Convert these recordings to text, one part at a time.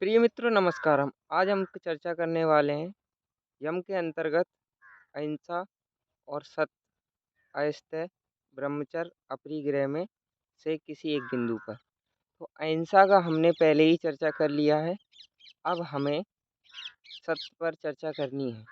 प्रिय मित्रों नमस्कार। आज हम चर्चा करने वाले हैं यम के अंतर्गत अहिंसा और सत्य, अहिंसा, ब्रह्मचर्य, अपरिग्रह में से किसी एक बिंदु पर। तो अहिंसा का हमने पहले ही चर्चा कर लिया है। अब हमें सत्य पर चर्चा करनी है।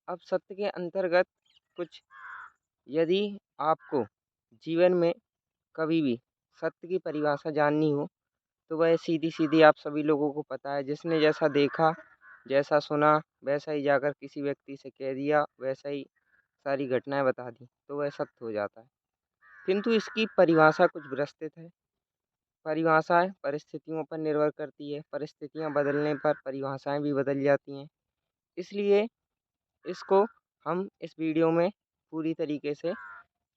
अब सत्य के अंतर्गत कुछ, यदि आपको जीवन में कभी भी सत्य की परिभाषा जाननी हो तो वह सीधी सीधी आप सभी लोगों को पता है। जिसने जैसा देखा, जैसा सुना, वैसा ही जाकर किसी व्यक्ति से कह दिया, वैसा ही सारी घटनाएं बता दी तो वह सत्य हो जाता है। किंतु इसकी परिभाषा कुछ विस्तृत है। परिभाषाएं परिस्थितियों पर निर्भर करती है। परिस्थितियां बदलने पर परिभाषाएं भी बदल जाती हैं। इसलिए इसको हम इस वीडियो में पूरी तरीके से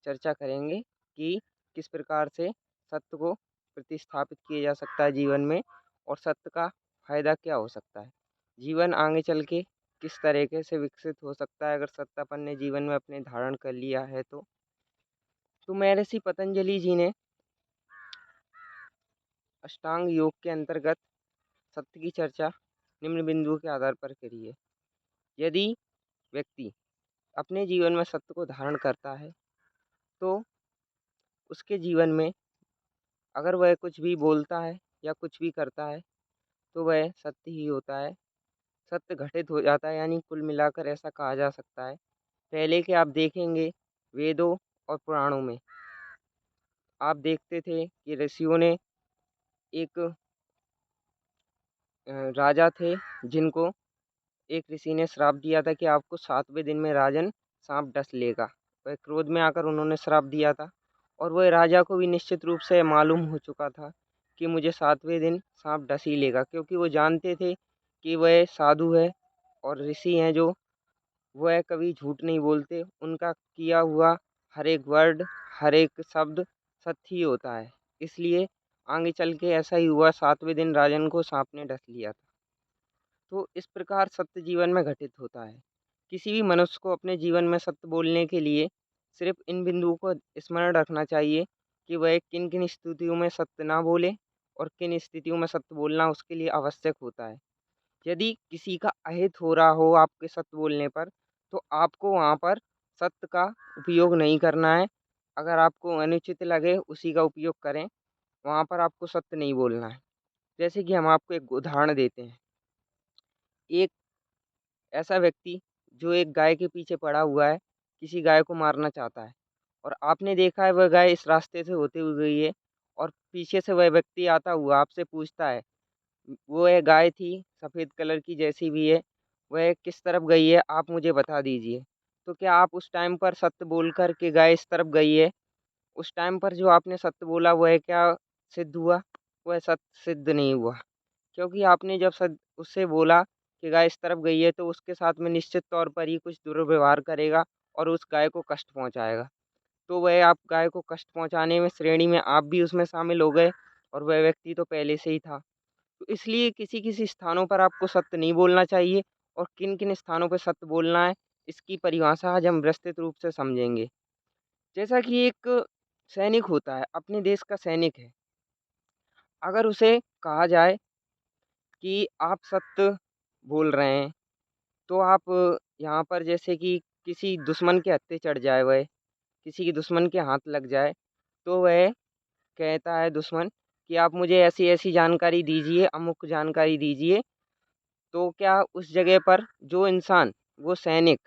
चर्चा करेंगे कि किस प्रकार से सत्य को प्रतिस्थापित किया जा सकता है जीवन में, और सत्य का फायदा क्या हो सकता है। जीवन आगे चल के किस तरीके से विकसित हो सकता है अगर सत्य अपन ने जीवन में अपने धारण कर लिया है तो महर्षि पतंजलि जी ने अष्टांग योग के अंतर्गत सत्य की चर्चा निम्न बिंदुओं के आधार पर करी है। यदि व्यक्ति अपने जीवन में सत्य को धारण करता है तो उसके जीवन में अगर वह कुछ भी बोलता है या कुछ भी करता है तो वह सत्य ही होता है। सत्य घटित हो जाता है, यानी कुल मिलाकर ऐसा कहा जा सकता है। पहले के आप देखेंगे वेदों और पुराणों में आप देखते थे कि ऋषियों ने एक राजा थे जिनको एक ऋषि ने श्राप दिया था कि आपको 7वें दिन में राजन सांप डस लेगा। वह क्रोध में आकर उन्होंने श्राप दिया था, और वह राजा को भी निश्चित रूप से मालूम हो चुका था कि मुझे 7वें दिन सांप डस ही लेगा, क्योंकि वो जानते थे कि वह साधु है और ऋषि हैं जो वह कभी झूठ नहीं बोलते। उनका किया हुआ हर एक वर्ड, हर एक शब्द सत्य ही होता है। इसलिए आगे चल के ऐसा ही हुआ, 7वें दिन राजन को सांप ने डस लिया था। तो इस प्रकार सत्य जीवन में घटित होता है। किसी भी मनुष्य को अपने जीवन में सत्य बोलने के लिए सिर्फ इन बिंदुओं को स्मरण रखना चाहिए कि वह किन किन स्थितियों में सत्य ना बोले और किन स्थितियों में सत्य बोलना उसके लिए आवश्यक होता है। यदि किसी का अहित हो रहा हो आपके सत्य बोलने पर तो आपको वहाँ पर सत्य का उपयोग नहीं करना है। अगर आपको अनुचित लगे उसी का उपयोग करें, वहाँ पर आपको सत्य नहीं बोलना है। जैसे कि हम आपको एक उदाहरण देते हैं। एक ऐसा व्यक्ति जो एक गाय के पीछे पड़ा हुआ है, किसी गाय को मारना चाहता है, और आपने देखा है वह गाय इस रास्ते से होते हुए गई है, और पीछे से वह व्यक्ति आता हुआ आपसे पूछता है, वो एक गाय थी सफ़ेद कलर की जैसी भी है, वह किस तरफ गई है आप मुझे बता दीजिए। तो क्या आप उस टाइम पर सत्य बोलकर कि गाय इस तरफ गई है, उस टाइम पर जो आपने सत्य बोला वह क्या सिद्ध हुआ? वह सत्य सिद्ध नहीं हुआ। क्योंकि आपने जब उससे बोला कि गाय इस तरफ गई है तो उसके साथ में निश्चित तौर पर ही कुछ दुर्व्यवहार करेगा और उस गाय को कष्ट पहुंचाएगा। तो वह आप गाय को कष्ट पहुंचाने में श्रेणी में आप भी उसमें शामिल हो गए, और वह व्यक्ति तो पहले से ही था। तो इसलिए किसी किसी स्थानों पर आपको सत्य नहीं बोलना चाहिए, और किन किन स्थानों पर सत्य बोलना है इसकी परिभाषा आज हम विस्तृत रूप से समझेंगे। जैसा कि एक सैनिक होता है, अपने देश का सैनिक है, अगर उसे कहा जाए कि आप सत्य बोल रहे हैं तो आप यहाँ पर जैसे कि किसी दुश्मन के हत्थे चढ़ जाए, वह किसी के दुश्मन के हाथ लग जाए, तो वह कहता है दुश्मन कि आप मुझे ऐसी ऐसी जानकारी दीजिए, अमुक जानकारी दीजिए। तो क्या उस जगह पर जो इंसान, वो सैनिक,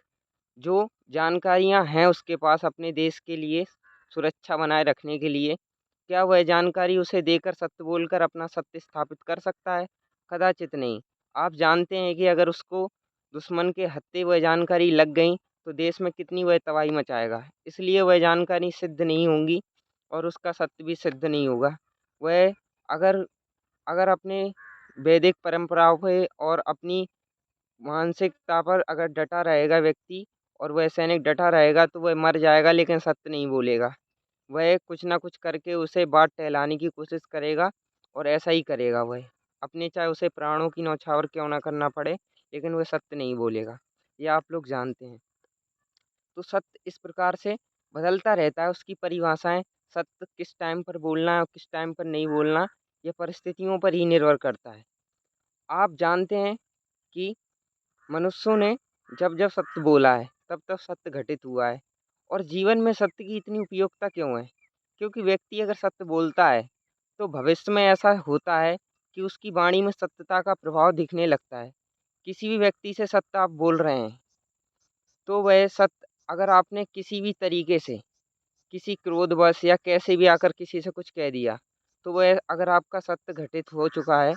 जो जानकारियाँ हैं उसके पास अपने देश के लिए सुरक्षा बनाए रखने के लिए, क्या वह जानकारी उसे देकर सत्य बोलकर अपना सत्य स्थापित कर सकता है? कदाचित नहीं। आप जानते हैं कि अगर उसको दुश्मन के हत्थे वह जानकारी लग गई तो देश में कितनी वह तबाही मचाएगा। इसलिए वह जानकारी सिद्ध नहीं होंगी और उसका सत्य भी सिद्ध नहीं होगा। वह अगर अगर अपने वैदिक परंपराओं पे और अपनी मानसिकता पर अगर डटा रहेगा व्यक्ति, और वह सैनिक डटा रहेगा तो वह मर जाएगा लेकिन सत्य नहीं बोलेगा। वह कुछ ना कुछ करके उसे बात टहलाने की कोशिश करेगा, और ऐसा ही करेगा वह। अपने चाहे उसे प्राणों की न्यौछावर क्यों ना करना पड़े, लेकिन वह सत्य नहीं बोलेगा। ये आप लोग जानते हैं। तो सत्य इस प्रकार से बदलता रहता है, उसकी परिभाषाएँ, सत्य किस टाइम पर बोलना है और किस टाइम पर नहीं बोलना, ये परिस्थितियों पर ही निर्भर करता है। आप जानते हैं कि मनुष्यों ने जब जब सत्य बोला है तब तब सत्य घटित हुआ है। और जीवन में सत्य की इतनी उपयोगिता क्यों है? क्योंकि व्यक्ति अगर सत्य बोलता है तो भविष्य में ऐसा होता है कि उसकी वाणी में सत्यता का प्रभाव दिखने लगता है। किसी भी व्यक्ति से सत्य आप बोल रहे हैं तो वह सत्य, अगर आपने किसी भी तरीके से किसी क्रोधवश या कैसे भी आकर किसी से कुछ कह दिया, तो वह, अगर आपका सत्य घटित हो चुका है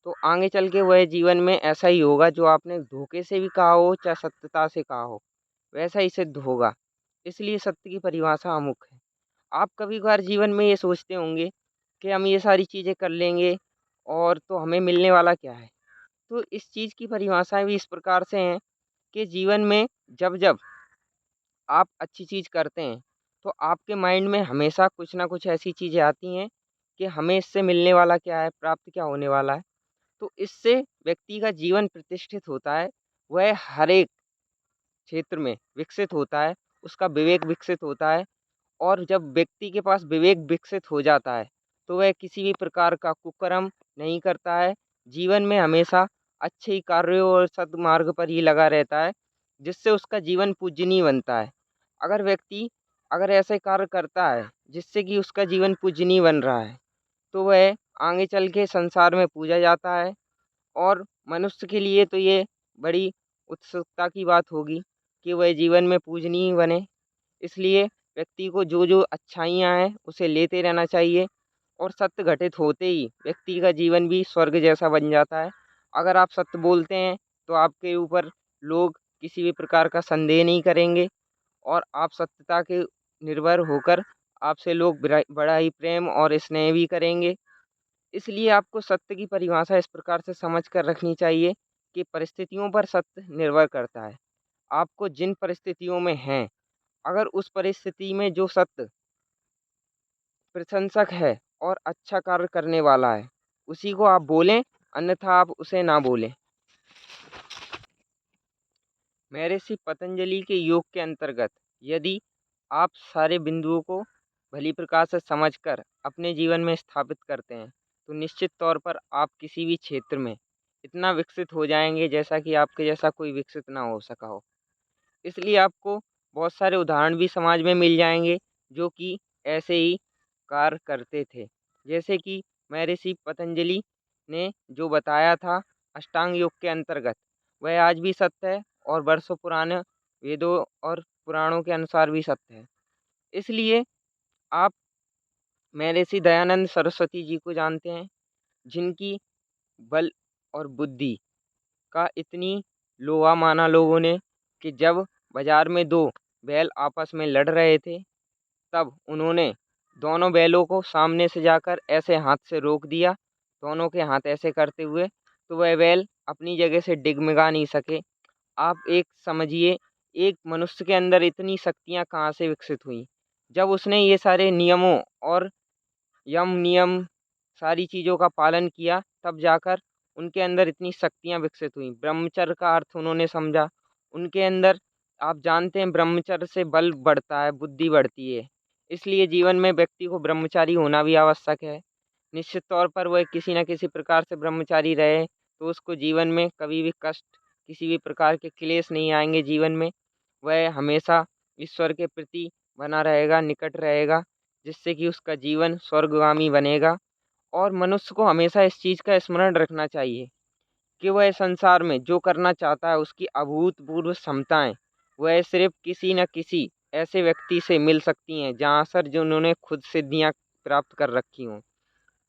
तो आगे चल के वह जीवन में ऐसा ही होगा, जो आपने धोखे से भी कहा हो चाहे सत्यता से कहा हो, वैसा ही सिद्ध होगा। इसलिए सत्य की परिभाषा अमुक है। आप कभी-कभार जीवन में ये सोचते होंगे कि हम ये सारी चीज़ें कर लेंगे और तो हमें मिलने वाला क्या है? तो इस चीज़ की परिभाषाएँ भी इस प्रकार से हैं कि जीवन में जब-जब आप अच्छी चीज़ करते हैं, तो आपके माइंड में हमेशा कुछ ना कुछ ऐसी चीज़ें आती हैं कि हमें इससे मिलने वाला क्या है, प्राप्त क्या होने वाला है। तो इससे व्यक्ति का जीवन प्रतिष्ठित होता है, वह हर एक क्षेत्र में विकसित होता है, उसका विवेक विकसित होता है। और जब व्यक्ति के पास विवेक विकसित हो जाता है, तो वह किसी भी प्रकार का कुकर्म नहीं करता है। जीवन में हमेशा अच्छे ही कार्यों और सद्मार्ग पर ही लगा रहता है, जिससे उसका जीवन पूजनीय बनता है। अगर व्यक्ति अगर ऐसे कार्य करता है, जिससे कि उसका जीवन पूजनीय बन रहा है, तो वह आगे चल के संसार में पूजा जाता है। और मनुष्य के लिए तो ये बड़ी उत्सुकता की बात होगी कि वह जीवन में पूजनीय बने। इसलिए व्यक्ति को जो-जो अच्छाइयाँ हैं, उसे लेते रहना चाहिए। और सत्य घटित होते ही व्यक्ति का जीवन भी स्वर्ग जैसा बन जाता है। अगर आप सत्य बोलते हैं, तो आपके ऊपर लोग किसी भी प्रकार का संदेह नहीं करेंगे और आप सत्यता के निर्भर होकर आपसे लोग बड़ा ही प्रेम और स्नेह भी करेंगे। इसलिए आपको सत्य की परिभाषा इस प्रकार से समझ कर रखनी चाहिए कि परिस्थितियों पर सत्य निर्भर करता है। आपको जिन परिस्थितियों में हैं, अगर उस परिस्थिति में जो सत्य प्रशंसक है और अच्छा कार्य करने वाला है, उसी को आप बोलें, अन्यथा आप उसे ना बोलें। महर्षि पतंजलि के योग के अंतर्गत यदि आप सारे बिंदुओं को भली प्रकार से समझकर अपने जीवन में स्थापित करते हैं, तो निश्चित तौर पर आप किसी भी क्षेत्र में इतना विकसित हो जाएंगे जैसा कि आपके जैसा कोई विकसित ना हो सका हो। इसलिए आपको बहुत सारे उदाहरण भी समाज में मिल जाएंगे जो कि ऐसे ही कार्य करते थे। जैसे कि महर्षि पतंजलि ने जो बताया था अष्टांग योग के अंतर्गत, वह आज भी सत्य है और वर्षों पुराने वेदों और पुराणों के अनुसार भी सत्य है। इसलिए आप महर्षि दयानंद सरस्वती जी को जानते हैं, जिनकी बल और बुद्धि का इतनी लोहा माना लोगों ने कि जब बाजार में दो बैल आपस में लड़ रहे थे, तब उन्होंने दोनों बैलों को सामने से जाकर ऐसे हाथ से रोक दिया, दोनों के हाथ ऐसे करते हुए, तो वह बैल अपनी जगह से डिगमिगा नहीं सके। आप एक समझिए, एक मनुष्य के अंदर इतनी शक्तियाँ कहाँ से विकसित हुईं? जब उसने ये सारे नियमों और यम नियम सारी चीज़ों का पालन किया, तब जाकर उनके अंदर इतनी शक्तियाँ विकसित हुईं। ब्रह्मचर्य का अर्थ उन्होंने समझा। उनके अंदर, आप जानते हैं, ब्रह्मचर्य से बल बढ़ता है, बुद्धि बढ़ती है। इसलिए जीवन में व्यक्ति को ब्रह्मचारी होना भी आवश्यक है। निश्चित तौर पर वह किसी न किसी प्रकार से ब्रह्मचारी रहे, तो उसको जीवन में कभी भी कष्ट, किसी भी प्रकार के क्लेश नहीं आएँगे जीवन में। वह हमेशा ईश्वर के प्रति बना रहेगा, निकट रहेगा, जिससे कि उसका जीवन स्वर्गगामी बनेगा। और मनुष्य को हमेशा इस चीज़ का स्मरण रखना चाहिए कि वह संसार में जो करना चाहता है, उसकी अभूतपूर्व क्षमताएँ वह सिर्फ़ किसी न किसी ऐसे व्यक्ति से मिल सकती हैं, जहाँ सर जिन्होंने खुद सिद्धियाँ प्राप्त कर रखी हों।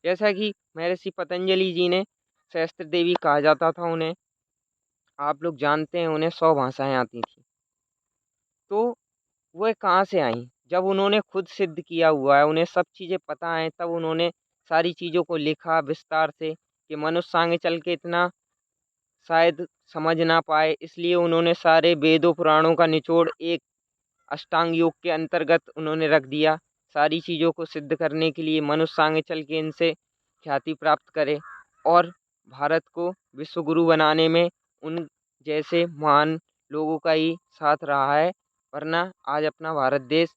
जैसा कि महर्षि पतंजलि जी ने सहस्त्र देवी कहा जाता था उन्हें। आप लोग जानते हैं, उन्हें 100 भाषाएँ आती थीं। तो वह कहाँ से आईं? जब उन्होंने खुद सिद्ध किया हुआ है, उन्हें सब चीज़ें पता हैं, तब उन्होंने सारी चीज़ों को लिखा विस्तार से कि मनुष्य आगे चल के इतना शायद समझ ना पाए। इसलिए उन्होंने सारे वेदों पुराणों का निचोड़ एक अष्टांग योग के अंतर्गत उन्होंने रख दिया। सारी चीज़ों को सिद्ध करने के लिए मनुष्य आगे चल के इनसे ख्याति प्राप्त करे और भारत को विश्व गुरु बनाने में उन जैसे महान लोगों का ही साथ रहा है। वरना आज अपना भारत देश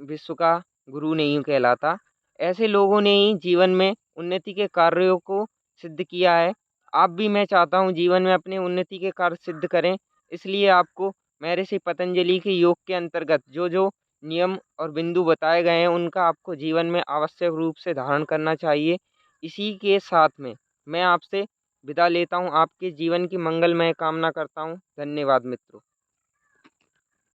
विश्व का गुरु नहीं कहलाता। ऐसे लोगों ने ही जीवन में उन्नति के कार्यों को सिद्ध किया है। आप भी, मैं चाहता हूँ, जीवन में अपनी उन्नति के कार्य सिद्ध करें। इसलिए आपको मेरे से पतंजलि के योग के अंतर्गत जो जो नियम और बिंदु बताए गए हैं उनका आपको जीवन में आवश्यक रूप से धारण करना चाहिए। इसी के साथ में मैं आपसे विदा लेता हूँ, आपके जीवन की मंगलमय कामना करता हूँ। धन्यवाद मित्रों।